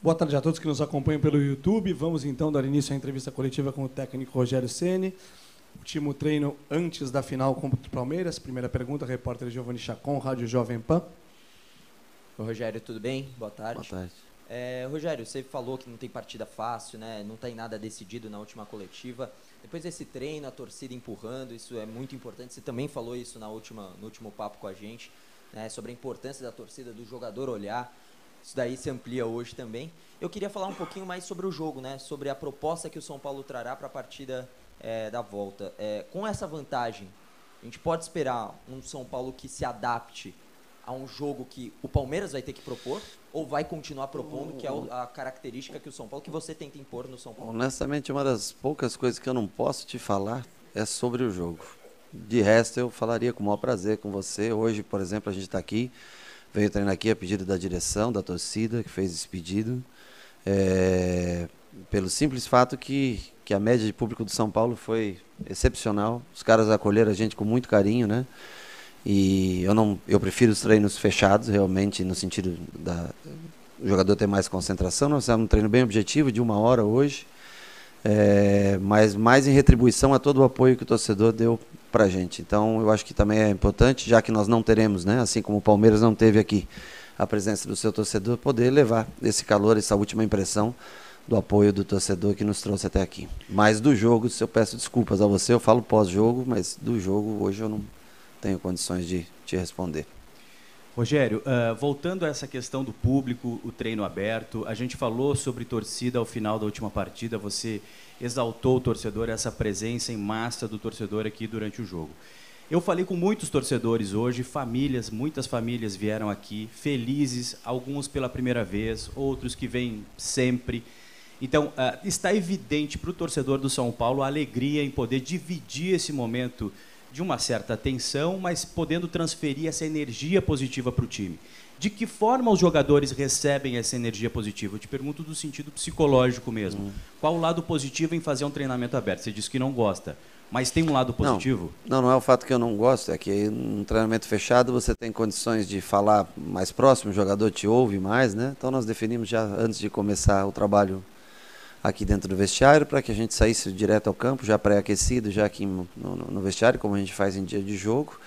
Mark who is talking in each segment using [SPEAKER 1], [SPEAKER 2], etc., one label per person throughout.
[SPEAKER 1] Boa tarde a todos que nos acompanham pelo YouTube. Vamos então dar início à entrevista coletiva com o técnico Rogério Ceni. Último treino antes da final contra o Palmeiras. Primeira pergunta, repórter Giovanni Chacon, Rádio Jovem Pan.
[SPEAKER 2] Oi, Rogério, tudo bem? Boa tarde.
[SPEAKER 3] Boa tarde.
[SPEAKER 2] Rogério, você falou que não tem partida fácil, né? Não tem nada decidido na última coletiva. Depois desse treino, a torcida empurrando, isso é muito importante. Você também falou isso no último papo com a gente, né? Sobre a importância da torcida, do jogador olhar. Isso daí se amplia hoje também. Eu queria falar um pouquinho mais sobre o jogo, né? Sobre a proposta que o São Paulo trará para a partida da volta. Com essa vantagem, a gente pode esperar um São Paulo que se adapte a um jogo que o Palmeiras vai ter que propor, ou vai continuar propondo, que é a característica que o São Paulo, que você tenta impor no São Paulo?
[SPEAKER 3] Honestamente, uma das poucas coisas que eu não posso te falar é sobre o jogo. De resto, eu falaria com o maior prazer com você. Hoje, por exemplo, a gente está aqui, veio treinar aqui a pedido da direção, da torcida, que fez esse pedido. Pelo simples fato que a média de público do São Paulo foi excepcional. Os caras acolheram a gente com muito carinho, né? E eu prefiro os treinos fechados, realmente, no sentido do jogador ter mais concentração. Nós fizemos um treino bem objetivo, de 1 hora hoje, mas mais em retribuição a todo o apoio que o torcedor deu para a gente. Então, eu acho que também é importante, já que nós não teremos, né, assim como o Palmeiras não teve aqui, a presença do seu torcedor, poder levar esse calor, essa última impressão do apoio do torcedor que nos trouxe até aqui. Mas do jogo, se eu peço desculpas a você, eu falo pós-jogo, mas do jogo hoje eu não tenho condições de te responder.
[SPEAKER 4] Rogério, voltando a essa questão do público, o treino aberto, a gente falou sobre torcida ao final da última partida, você exaltou o torcedor, essa presença em massa do torcedor aqui durante o jogo. Eu falei com muitos torcedores hoje, muitas famílias vieram aqui, felizes, alguns pela primeira vez, outros que vêm sempre. Então, está evidente para o torcedor do São Paulo a alegria em poder dividir esse momento de uma certa tensão, mas podendo transferir essa energia positiva para o time. De que forma os jogadores recebem essa energia positiva? Eu te pergunto do sentido psicológico mesmo. Qual o lado positivo em fazer um treinamento aberto? Você disse que não gosta, mas tem um lado positivo?
[SPEAKER 3] Não é o fato que eu não gosto, é que num treinamento fechado você tem condições de falar mais próximo, o jogador te ouve mais, né? Então nós definimos já antes de começar o trabalho aqui dentro do vestiário, para que a gente saísse direto ao campo, já pré-aquecido, já aqui no vestiário, como a gente faz em dia de jogo.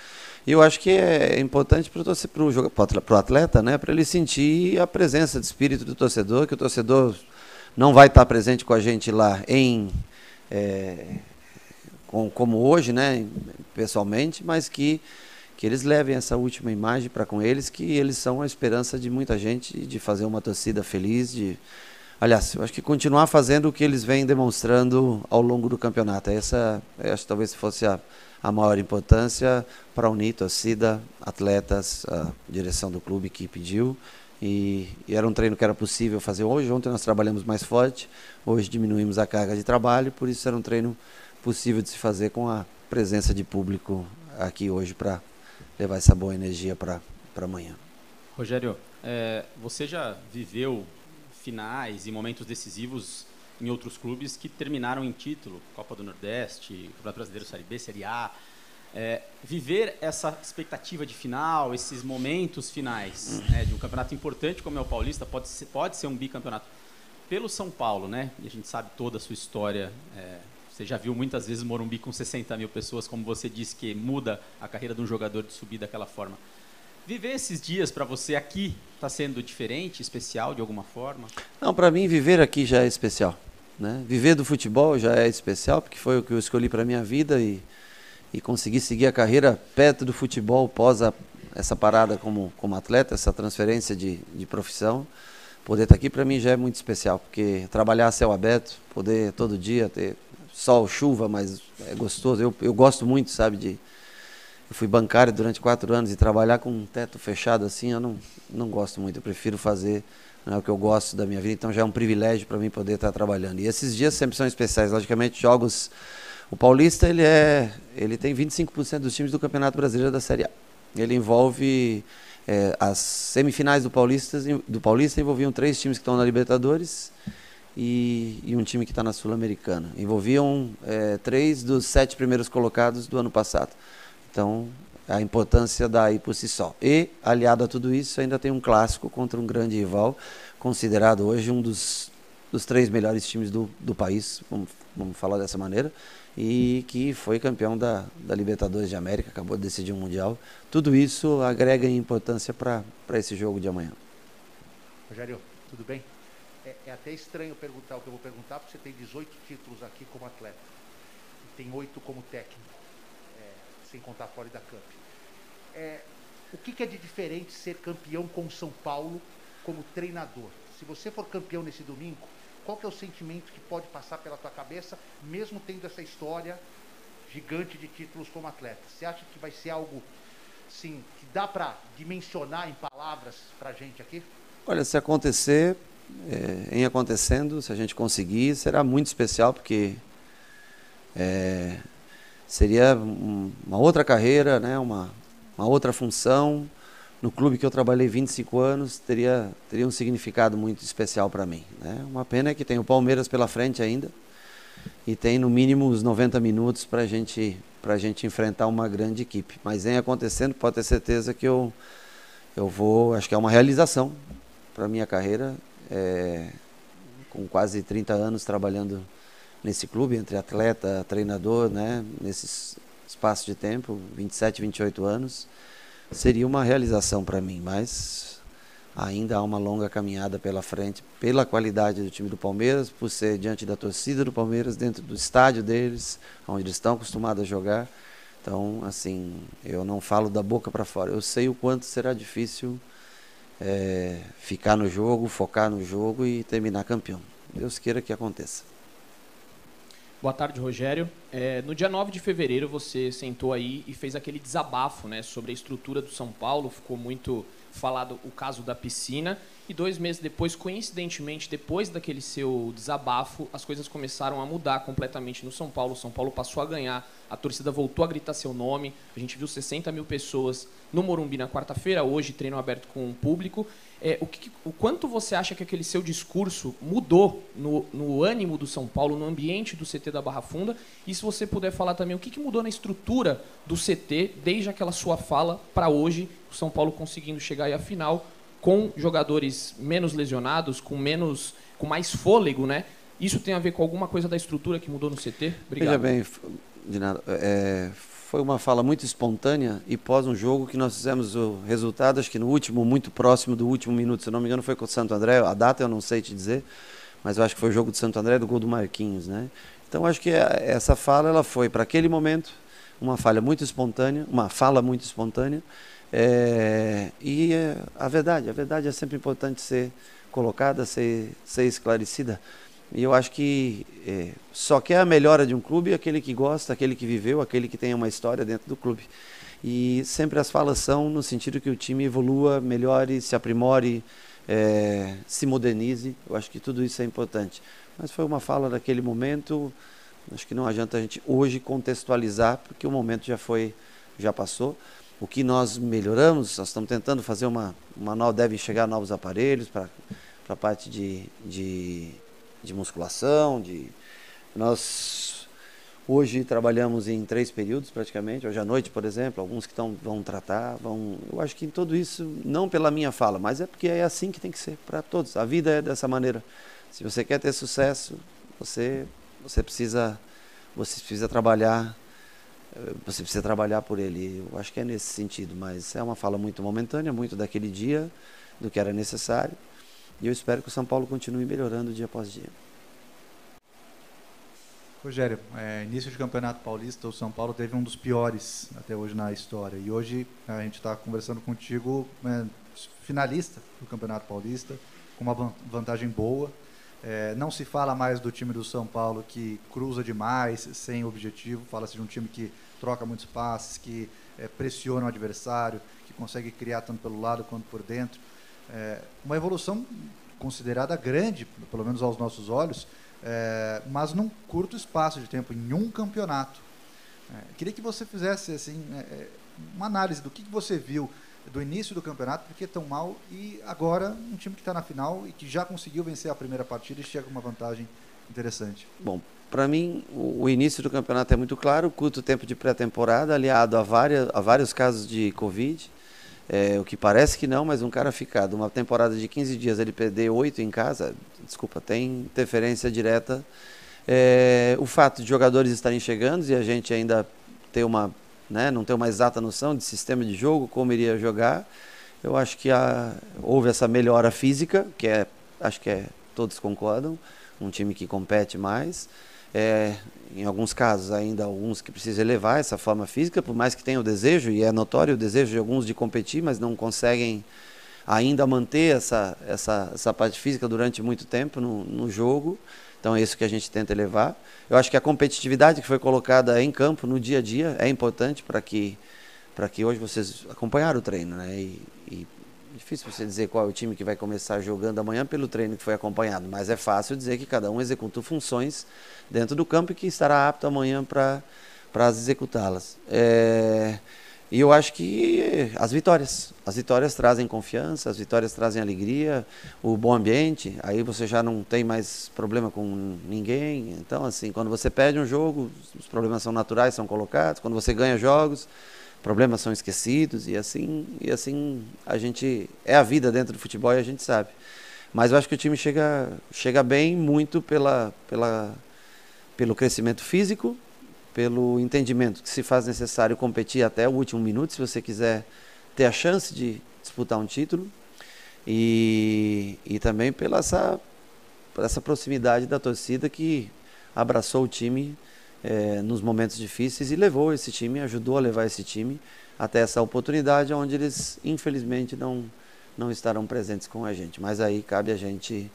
[SPEAKER 3] E eu acho que é importante para o atleta, né, para ele sentir a presença de espírito do torcedor, que o torcedor não vai estar presente com a gente lá como hoje, né, pessoalmente, mas que eles levem essa última imagem para com eles, que eles são a esperança de muita gente, de fazer uma torcida feliz, aliás, eu acho que continuar fazendo o que eles vêm demonstrando ao longo do campeonato. Essa, acho que talvez fosse a maior importância para unir torcida, atletas, a direção do clube que pediu. E era um treino que era possível fazer hoje. Ontem nós trabalhamos mais forte, hoje diminuímos a carga de trabalho, por isso era um treino possível de se fazer com a presença de público aqui hoje para levar essa boa energia para amanhã.
[SPEAKER 5] Rogério, você já viveu finais e momentos decisivos em outros clubes que terminaram em título, Copa do Nordeste, Campeonato Brasileiro, Série B, Série A. Viver essa expectativa de final, esses momentos finais, né, de um campeonato importante como é o Paulista, pode ser um bicampeonato. Pelo São Paulo, né, e a gente sabe toda a sua história, você já viu muitas vezes o Morumbi com 60 mil pessoas, como você disse, que muda a carreira de um jogador de subir daquela forma. Viver esses dias para você aqui está sendo diferente, especial de alguma forma?
[SPEAKER 3] Não, para mim viver aqui já é especial, né? Viver do futebol já é especial, porque foi o que eu escolhi para a minha vida e conseguir seguir a carreira perto do futebol pós essa parada como atleta, essa transferência de profissão. Poder estar aqui para mim já é muito especial, porque trabalhar a céu aberto, poder todo dia ter sol, chuva, mas é gostoso. Eu gosto muito, sabe, eu fui bancário durante 4 anos e trabalhar com um teto fechado assim, eu não gosto muito. Eu prefiro fazer, né, o que eu gosto da minha vida, então já é um privilégio para mim poder estar trabalhando. E esses dias sempre são especiais, logicamente, jogos. O Paulista, ele tem 25% dos times do Campeonato Brasileiro da Série A. Ele envolve as semifinais do Paulista envolviam 3 times que estão na Libertadores e um time que está na Sul-Americana. Envolviam 3 dos 7 primeiros colocados do ano passado. Então, a importância daí por si só. E, aliado a tudo isso, ainda tem um clássico contra um grande rival, considerado hoje um dos 3 melhores times do país, vamos falar dessa maneira, e que foi campeão da Libertadores de América, acabou de decidir um Mundial. Tudo isso agrega importância para esse jogo de amanhã.
[SPEAKER 6] Rogério, tudo bem? É até estranho perguntar o que eu vou perguntar, porque você tem 18 títulos aqui como atleta e tem 8 como técnico, sem contar a Florida Cup. O que é de diferente ser campeão com São Paulo como treinador? Se você for campeão nesse domingo, qual que é o sentimento que pode passar pela tua cabeça, mesmo tendo essa história gigante de títulos como atleta? Você acha que vai ser algo, sim, que dá para dimensionar em palavras para a gente aqui?
[SPEAKER 3] Olha, se acontecer, em acontecendo, se a gente conseguir, será muito especial, porque seria uma outra carreira, né, uma outra função. No clube que eu trabalhei 25 anos, teria um significado muito especial para mim, né? Uma pena é que tem o Palmeiras pela frente ainda e tem no mínimo os 90 minutos para a gente enfrentar uma grande equipe. Mas em acontecendo, pode ter certeza que eu vou, acho que é uma realização para a minha carreira, com quase 30 anos trabalhando nesse clube, entre atleta, treinador, né? Nesse espaço de tempo, 27, 28 anos. Seria uma realização para mim, mas ainda há uma longa caminhada pela frente, pela qualidade do time do Palmeiras, por ser diante da torcida do Palmeiras, dentro do estádio deles, onde eles estão acostumados a jogar. Então, assim, eu não falo da boca para fora. Eu sei o quanto será difícil ficar no jogo, focar no jogo e terminar campeão. Deus queira que aconteça.
[SPEAKER 7] Boa tarde, Rogério. No dia 9 de fevereiro você sentou aí e fez aquele desabafo, né, sobre a estrutura do São Paulo. Ficou muito falado o caso da piscina. E 2 meses depois, coincidentemente, depois daquele seu desabafo, as coisas começaram a mudar completamente no São Paulo. O São Paulo passou a ganhar, a torcida voltou a gritar seu nome. A gente viu 60 mil pessoas no Morumbi na quarta-feira, hoje treino aberto com o público. O quanto você acha que aquele seu discurso mudou no ânimo do São Paulo, no ambiente do CT da Barra Funda? E se você puder falar também o que mudou na estrutura do CT desde aquela sua fala para hoje, o São Paulo conseguindo chegar aí à final com jogadores menos lesionados, com mais fôlego, né? Isso tem a ver com alguma coisa da estrutura que mudou no CT? Obrigado.
[SPEAKER 3] Veja bem, de nada. Foi uma fala muito espontânea e pós um jogo que nós fizemos o resultado, acho que no último, muito próximo do último minuto, se não me engano foi com o Santo André, a data eu não sei te dizer, mas eu acho que foi o jogo do Santo André, do gol do Marquinhos, né? Então acho que essa fala, ela foi para aquele momento uma fala muito espontânea, e a verdade é sempre importante ser colocada, ser esclarecida. E eu acho que só quer a melhora de um clube aquele que gosta, aquele que viveu, aquele que tem uma história dentro do clube. E sempre as falas são no sentido que o time evolua, melhore, se aprimore, se modernize. Eu acho que tudo isso é importante. Mas foi uma fala daquele momento, acho que não adianta a gente hoje contextualizar, porque o momento já passou. O que nós melhoramos, nós estamos tentando fazer uma nova, devem chegar novos aparelhos para a parte de musculação, nós hoje trabalhamos em 3 períodos praticamente, hoje à noite, por exemplo, alguns que vão tratar, eu acho que em tudo isso, não pela minha fala, mas é porque é assim que tem que ser para todos, a vida é dessa maneira. Se você quer ter sucesso, você precisa trabalhar, você precisa trabalhar por ele. Eu acho que é nesse sentido, mas é uma fala muito momentânea, muito daquele dia, do que era necessário. E eu espero que o São Paulo continue melhorando dia após dia.
[SPEAKER 6] Rogério, início de Campeonato Paulista, o São Paulo teve um dos piores até hoje na história. E hoje a gente está conversando contigo, finalista do Campeonato Paulista, com uma vantagem boa. Não se fala mais do time do São Paulo que cruza demais, sem objetivo. Fala-se de um time que troca muitos passes, que pressiona o adversário, que consegue criar tanto pelo lado quanto por dentro. Uma evolução considerada grande, pelo menos aos nossos olhos, mas num curto espaço de tempo, em um campeonato. Queria que você fizesse assim, uma análise do que você viu do início do campeonato, por que tão mal, e agora um time que está na final e que já conseguiu vencer a primeira partida e chega com uma vantagem interessante.
[SPEAKER 3] Bom, para mim, o início do campeonato é muito claro, curto tempo de pré-temporada, aliado a vários casos de Covid. o que parece que não, mas um cara ficar de uma temporada de 15 dias, ele perder 8 em casa, desculpa, tem interferência direta. O fato de jogadores estarem chegando e a gente ainda ter não ter uma exata noção de sistema de jogo, como iria jogar, eu acho que houve essa melhora física, acho que todos concordam, um time que compete mais. Em alguns casos ainda alguns que precisam elevar essa forma física, por mais que tenham o desejo, e é notório o desejo de alguns de competir, mas não conseguem ainda manter essa parte física durante muito tempo no jogo. Então é isso que a gente tenta elevar. Eu acho que a competitividade que foi colocada em campo no dia a dia é importante para que hoje vocês acompanharam o treino, né? E difícil você dizer qual é o time que vai começar jogando amanhã pelo treino que foi acompanhado, mas é fácil dizer que cada um executou funções dentro do campo e que estará apto amanhã para executá-las. E eu acho que as vitórias trazem confiança, as vitórias trazem alegria, o bom ambiente, aí você já não tem mais problema com ninguém. Então, assim, quando você perde um jogo, os problemas são naturais, são colocados. Quando você ganha jogos, problemas são esquecidos, e assim a gente, é a vida dentro do futebol e a gente sabe. Mas eu acho que o time chega bem muito pelo crescimento físico, pelo entendimento que se faz necessário competir até o último minuto, se você quiser ter a chance de disputar um título, e também por essa proximidade da torcida que abraçou o time nos momentos difíceis e levou esse time, ajudou a levar esse time até essa oportunidade, onde eles infelizmente não estarão presentes com a gente, mas aí cabe a gente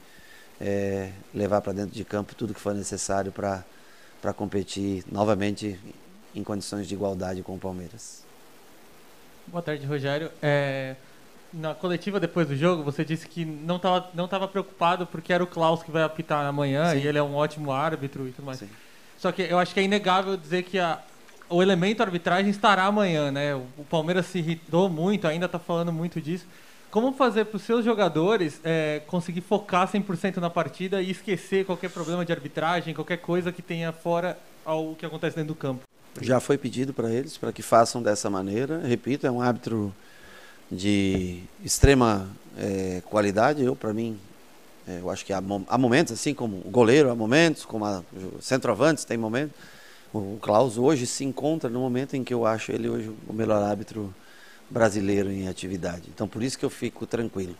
[SPEAKER 3] levar para dentro de campo tudo que for necessário para competir novamente em condições de igualdade com o Palmeiras.
[SPEAKER 8] Boa tarde, Rogério. Na coletiva depois do jogo, você disse que não estava preocupado porque era o Klaus que vai apitar amanhã. Sim. E ele é um ótimo árbitro e tudo mais. Sim. Só que eu acho que é inegável dizer que o elemento arbitragem estará amanhã, né? O Palmeiras se irritou muito, ainda está falando muito disso. Como fazer para os seus jogadores conseguir focar 100% na partida e esquecer qualquer problema de arbitragem, qualquer coisa que tenha fora ao que acontece dentro do campo?
[SPEAKER 3] Já foi pedido para eles, para que façam dessa maneira. Repito, é um árbitro de extrema qualidade. Para mim, eu acho que há momentos, assim como o goleiro, há momentos, como centroavantes, tem momentos. O Klaus hoje se encontra no momento em que eu acho ele hoje o melhor árbitro brasileiro em atividade. Então, por isso que eu fico tranquilo.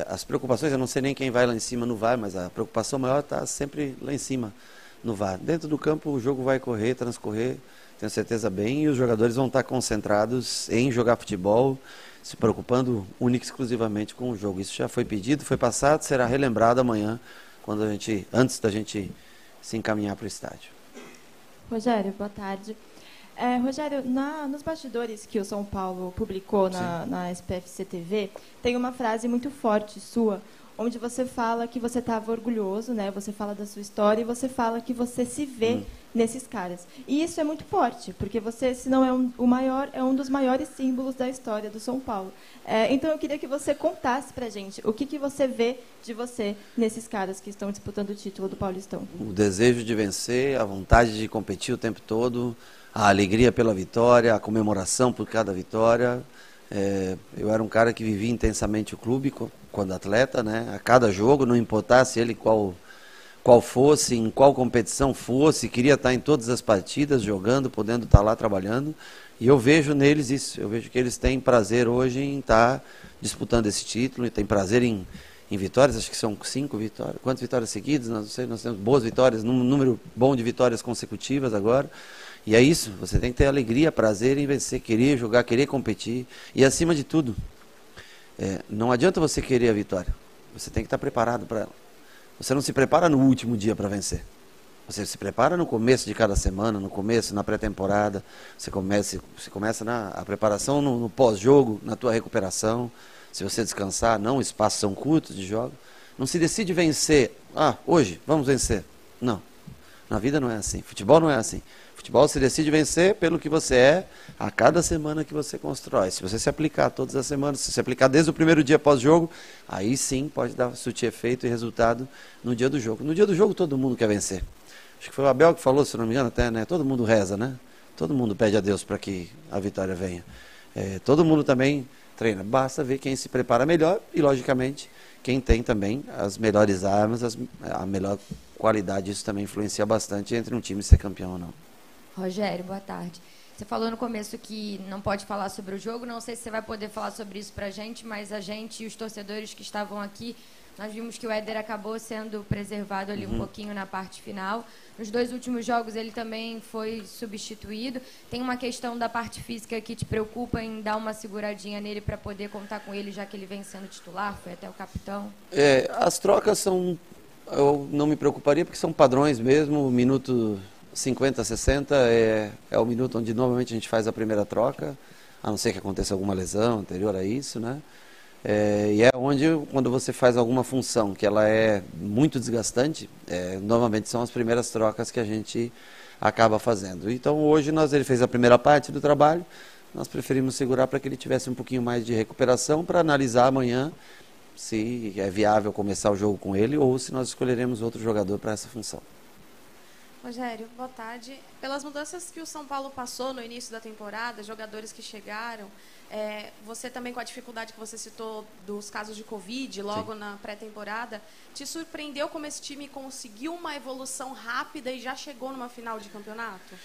[SPEAKER 3] As preocupações, eu não sei nem quem vai lá em cima no VAR, mas a preocupação maior está sempre lá em cima no VAR. Dentro do campo, o jogo vai transcorrer, tenho certeza bem, e os jogadores vão estar concentrados em jogar futebol, se preocupando única e exclusivamente com o jogo. Isso já foi pedido, foi passado, será relembrado amanhã, antes da gente se encaminhar para o estádio.
[SPEAKER 9] Rogério, boa tarde. Rogério, nos bastidores que o São Paulo publicou na SPFC TV, tem uma frase muito forte sua, onde você fala que você estava orgulhoso, né? Você fala da sua história e você fala que você se vê nesses caras. E isso é muito forte, porque você, se não é o maior, é um dos maiores símbolos da história do São Paulo. Então eu queria que você contasse pra gente o que você vê de você nesses caras que estão disputando o título do Paulistão. O
[SPEAKER 3] desejo de vencer, a vontade de competir o tempo todo, a alegria pela vitória, a comemoração por cada vitória. Eu era um cara que vivia intensamente o clube quando atleta, né? A cada jogo, não importasse ele qual fosse, em qual competição fosse, queria estar em todas as partidas, jogando, podendo estar lá trabalhando. E eu vejo neles isso, eu vejo que eles têm prazer hoje em estar disputando esse título, e têm prazer em vitórias, acho que são 5 vitórias. Quantas vitórias seguidas? Não sei, nós temos boas vitórias, um número bom de vitórias consecutivas agora. E é isso, você tem que ter alegria, prazer em vencer, querer jogar, querer competir. E acima de tudo, não adianta você querer a vitória, você tem que estar preparado para ela. Você não se prepara no último dia para vencer. Você se prepara no começo de cada semana, no começo, na pré-temporada. Você começa a preparação no pós-jogo, na tua recuperação. Se você descansar, não, espaços são curtos de jogo. Não se decide vencer. Hoje, vamos vencer. Não. Na vida não é assim. Futebol não é assim. Futebol se decide vencer pelo que você é a cada semana que você constrói. Se você se aplicar todas as semanas, se você aplicar desde o primeiro dia pós-jogo, aí sim pode surtir efeito e resultado no dia do jogo. No dia do jogo todo mundo quer vencer. Acho que foi o Abel que falou, se não me engano até, né? Todo mundo reza, né? Todo mundo pede a Deus para que a vitória venha. Todo mundo também treina. Basta ver quem se prepara melhor e, logicamente, quem tem também as melhores armas, a melhor qualidade. Isso também influencia bastante entre um time ser campeão ou não.
[SPEAKER 10] Rogério, boa tarde. Você falou no começo que não pode falar sobre o jogo, não sei se você vai poder falar sobre isso pra gente, mas a gente e os torcedores que estavam aqui, nós vimos que o Éder acabou sendo preservado ali um pouquinho na parte final. Nos 2 últimos jogos ele também foi substituído. Tem uma questão da parte física que te preocupa em dar uma seguradinha nele para poder contar com ele, já que ele vem sendo titular, foi até o capitão?
[SPEAKER 3] As trocas eu não me preocuparia porque são padrões mesmo, minuto 50, 60 é o minuto onde normalmente a gente faz a primeira troca, a não ser que aconteça alguma lesão anterior a isso, né? E é onde, quando você faz alguma função que ela é muito desgastante, normalmente são as primeiras trocas que a gente acaba fazendo. Então hoje ele fez a primeira parte do trabalho, nós preferimos segurar para que ele tivesse um pouquinho mais de recuperação para analisar amanhã se é viável começar o jogo com ele ou se nós escolheremos outro jogador para essa função.
[SPEAKER 11] Rogério, boa tarde. Pelas mudanças que o São Paulo passou no início da temporada, jogadores que chegaram, você também com a dificuldade que você citou dos casos de Covid logo na pré-temporada, te surpreendeu como esse time conseguiu uma evolução rápida e já chegou numa final de campeonato?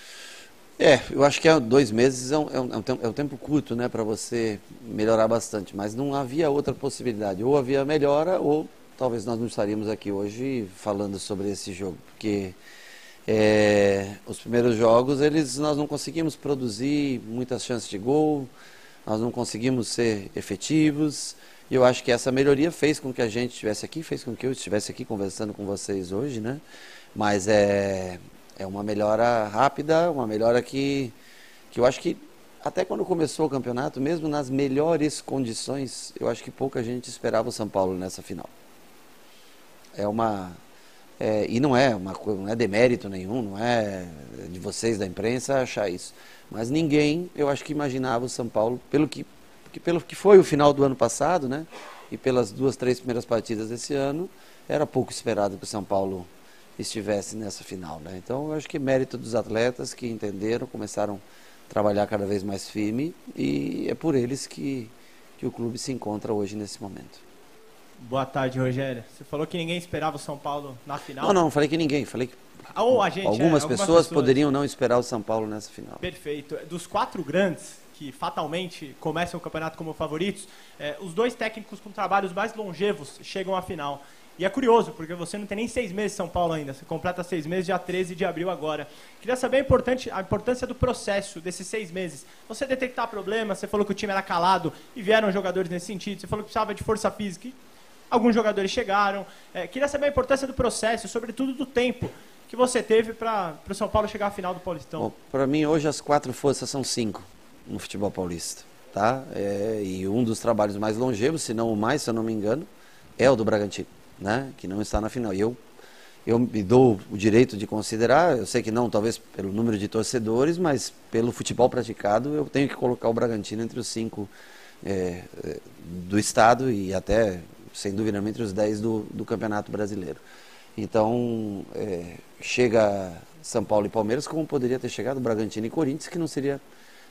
[SPEAKER 3] Eu acho que 2 meses é um tempo curto, né, para você melhorar bastante, mas não havia outra possibilidade. Ou havia melhora ou talvez nós não estaríamos aqui hoje falando sobre esse jogo, porque os primeiros jogos nós não conseguimos produzir muitas chances de gol, nós não conseguimos ser efetivos, e eu acho que essa melhoria fez com que a gente estivesse aqui, fez com que eu estivesse aqui conversando com vocês hoje, né? Mas é uma melhora rápida, uma melhora que eu acho que até quando começou o campeonato, mesmo nas melhores condições, eu acho que pouca gente esperava o São Paulo nessa final. E não é demérito nenhum, não é de vocês da imprensa achar isso. Mas ninguém, eu acho que imaginava o São Paulo, pelo que foi o final do ano passado, né? E pelas 2, 3 primeiras partidas desse ano, era pouco esperado que o São Paulo estivesse nessa final, né? Então, eu acho que é mérito dos atletas que entenderam, começaram a trabalhar cada vez mais firme, e é por eles que o clube se encontra hoje nesse momento.
[SPEAKER 12] Boa tarde, Rogério. Você falou que ninguém esperava o São Paulo na final.
[SPEAKER 3] Não falei que ninguém. Falei que algumas pessoas poderiam não esperar o São Paulo nessa final.
[SPEAKER 12] Perfeito. Dos 4 grandes que fatalmente começam o campeonato como favoritos, os 2 técnicos com trabalhos mais longevos chegam à final. E é curioso, porque você não tem nem 6 meses em São Paulo ainda. Você completa 6 meses dia 13 de abril agora. Queria saber a importância do processo desses 6 meses. Você detectar problemas, você falou que o time era calado e vieram jogadores nesse sentido. Você falou que precisava de força física. Alguns jogadores chegaram. Queria saber a importância do processo, sobretudo do tempo que você teve para o São Paulo chegar à final do Paulistão.
[SPEAKER 3] Para mim, hoje, as 4 forças são 5 no futebol paulista. Tá? E um dos trabalhos mais longevos, se não o mais, se eu não me engano, é o do Bragantino, né? Que não está na final. E eu me dou o direito de considerar, eu sei que não, talvez pelo número de torcedores, mas pelo futebol praticado, eu tenho que colocar o Bragantino entre os 5 do estado e até, sem dúvida, entre os 10 do Campeonato Brasileiro. Então, chega São Paulo e Palmeiras, como poderia ter chegado Bragantino e Corinthians, que não seria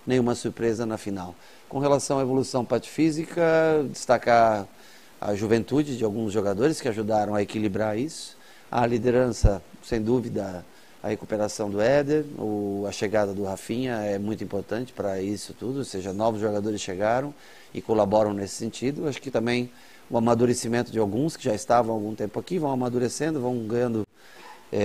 [SPEAKER 3] nenhuma surpresa na final. Com relação à evolução física, destacar a juventude de alguns jogadores que ajudaram a equilibrar isso, a liderança, sem dúvida, a recuperação do Éder, a chegada do Rafinha é muito importante para isso tudo, ou seja, novos jogadores chegaram e colaboram nesse sentido. Acho que também o amadurecimento de alguns que já estavam há algum tempo aqui, vão amadurecendo, vão ganhando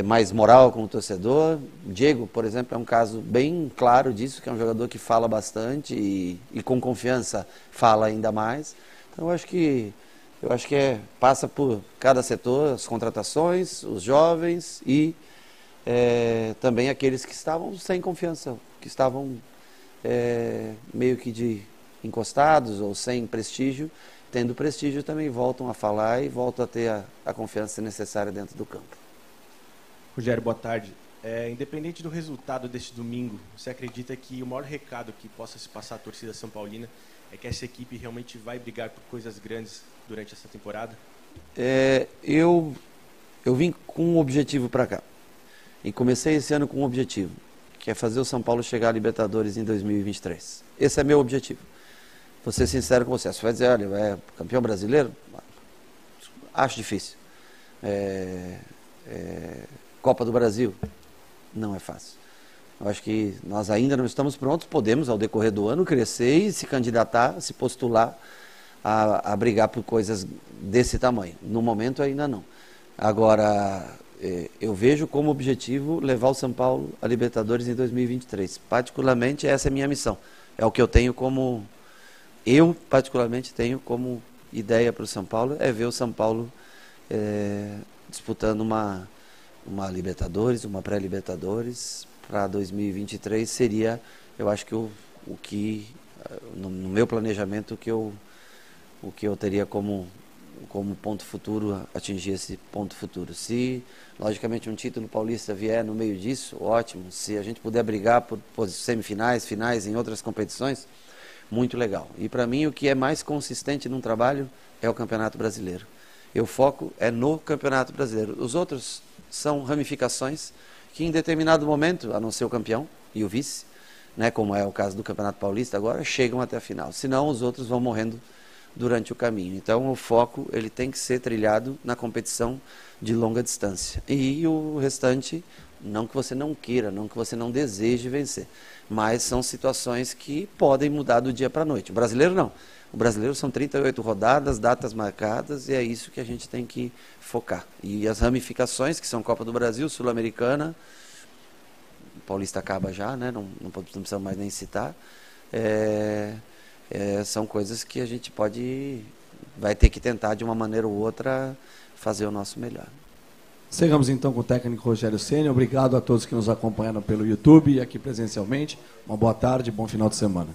[SPEAKER 3] mais moral como torcedor. Diego, por exemplo, é um caso bem claro disso, que é um jogador que fala bastante e com confiança fala ainda mais. Então eu acho que passa por cada setor, as contratações, os jovens e também aqueles que estavam sem confiança, que estavam meio que encostados ou sem prestígio. Tendo prestígio também voltam a falar e voltam a ter a confiança necessária dentro do campo.
[SPEAKER 12] Rogério, boa tarde. Independente do resultado deste domingo, você acredita que o maior recado que possa se passar à torcida São Paulina é que essa equipe realmente vai brigar por coisas grandes durante essa temporada?
[SPEAKER 3] Eu vim com um objetivo para cá. E comecei esse ano com um objetivo, que é fazer o São Paulo chegar à Libertadores em 2023. Esse é meu objetivo. vou ser sincero com você. Você vai dizer, olha, é campeão brasileiro? Acho difícil. Copa do Brasil? Não é fácil. Eu acho que nós ainda não estamos prontos, podemos, ao decorrer do ano, crescer e se candidatar, se postular a brigar por coisas desse tamanho. No momento, ainda não. Agora, eu vejo como objetivo levar o São Paulo a Libertadores em 2023. Particularmente, essa é a minha missão. É o que eu tenho como... Eu, particularmente, tenho como ideia para o São Paulo, é ver o São Paulo disputando uma Libertadores, uma pré-Libertadores. Para 2023 seria, eu acho que o que, no meu planejamento, o que eu teria como ponto futuro, atingir esse ponto futuro. Se, logicamente, um título paulista vier no meio disso, ótimo. Se a gente puder brigar por semifinais, finais em outras competições, muito legal. E para mim o que é mais consistente num trabalho é o Campeonato Brasileiro. Eu foco no Campeonato Brasileiro. Os outros são ramificações que em determinado momento, a não ser o campeão e o vice, né, como é o caso do Campeonato Paulista agora, chegam até a final. Senão os outros vão morrendo durante o caminho. Então o foco ele tem que ser trilhado na competição de longa distância. E o restante, não que você não queira, não que você não deseje vencer, mas são situações que podem mudar do dia para a noite. O brasileiro não. O brasileiro são 38 rodadas, datas marcadas, e é isso que a gente tem que focar. E as ramificações, que são Copa do Brasil, Sul-Americana, Paulista acaba já, né? Não precisamos mais nem citar. São coisas que a gente vai ter que tentar, de uma maneira ou outra, fazer o nosso melhor.
[SPEAKER 1] Chegamos então com o técnico Rogério Ceni. Obrigado a todos que nos acompanharam pelo YouTube e aqui presencialmente. Uma boa tarde, bom final de semana.